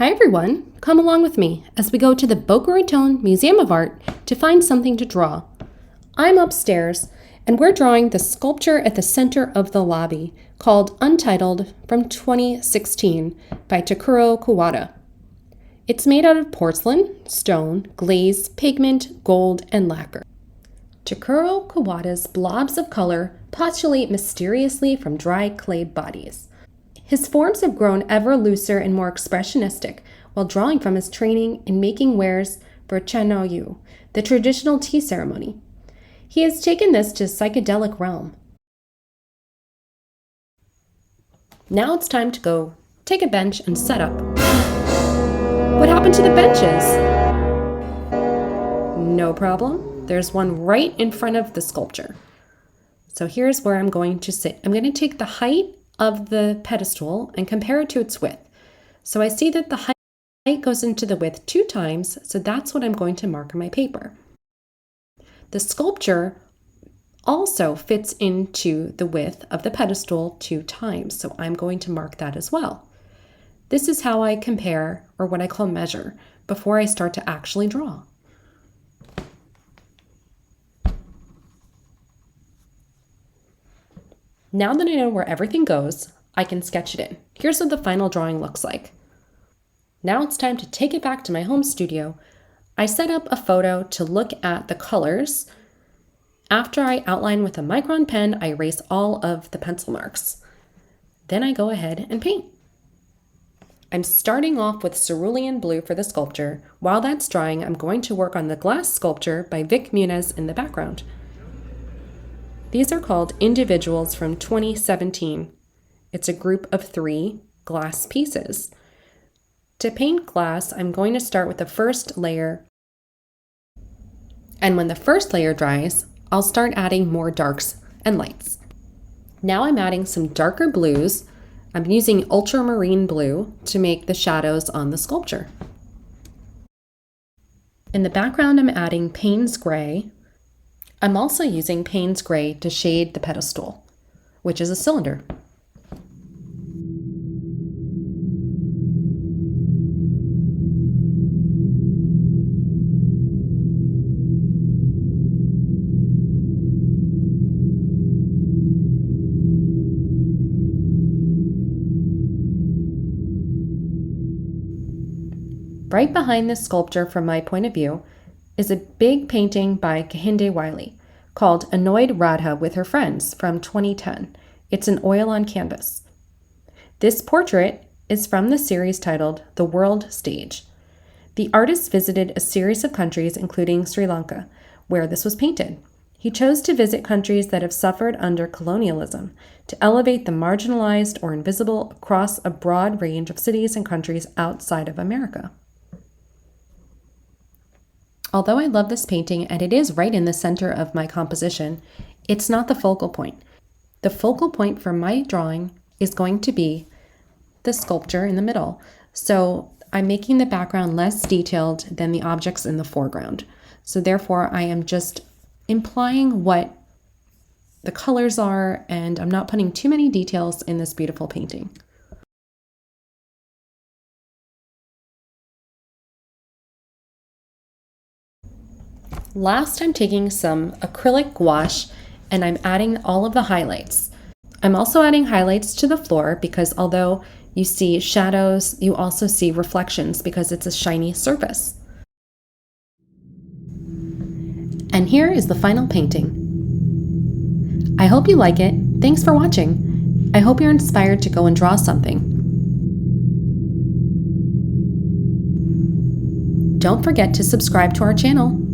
Hi everyone, come along with me as we go to the Boca Raton Museum of Art to find something to draw. I'm upstairs and we're drawing the sculpture at the center of the lobby called Untitled from 2016 by Takuro Kuwata. It's made out of porcelain, stone, glaze, pigment, gold, and lacquer. Takuro Kuwata's blobs of color postulate mysteriously from dry clay bodies. His forms have grown ever looser and more expressionistic while drawing from his training in making wares for Chanoyu, the traditional tea ceremony. He has taken this to a psychedelic realm. Now it's time to go take a bench and set up. What happened to the benches? No problem. There's one right in front of the sculpture. So here's where I'm going to sit. I'm going to take the height of the pedestal and compare it to its width. So I see that the height goes into the width 2 times, so that's what I'm going to mark on my paper. The sculpture also fits into the width of the pedestal 2 times, so I'm going to mark that as well. This is how I compare, or what I call measure, before I start to actually draw. Now that I know where everything goes, I can sketch it in. Here's what the final drawing looks like. Now it's time to take it back to my home studio. I set up a photo to look at the colors. After I outline with a micron pen, I erase all of the pencil marks. Then I go ahead and paint. I'm starting off with cerulean blue for the sculpture. While that's drying, I'm going to work on the glass sculpture by Vic Muniz in the background. These are called Individuals from 2017. It's a group of 3 glass pieces. To paint glass, I'm going to start with the first layer. And when the first layer dries, I'll start adding more darks and lights. Now I'm adding some darker blues. I'm using ultramarine blue to make the shadows on the sculpture. In the background, I'm adding Payne's Gray. I'm also using Payne's Gray to shade the pedestal, which is a cylinder. Right behind this sculpture, from my point of view, is a big painting by Kehinde Wiley called Annoyed Radha with Her Friends from 2010. It's an oil on canvas. This portrait is from the series titled The World Stage. The artist visited a series of countries, including Sri Lanka, where this was painted. He chose to visit countries that have suffered under colonialism to elevate the marginalized or invisible across a broad range of cities and countries outside of America. Although I love this painting and it is right in the center of my composition, it's not the focal point. The focal point for my drawing is going to be the sculpture in the middle. So I'm making the background less detailed than the objects in the foreground. So therefore I am just implying what the colors are, and I'm not putting too many details in this beautiful painting. Last, I'm taking some acrylic gouache and I'm adding all of the highlights. I'm also adding highlights to the floor because although you see shadows, you also see reflections because it's a shiny surface. And here is the final painting. I hope you like it. Thanks for watching. I hope you're inspired to go and draw something. Don't forget to subscribe to our channel.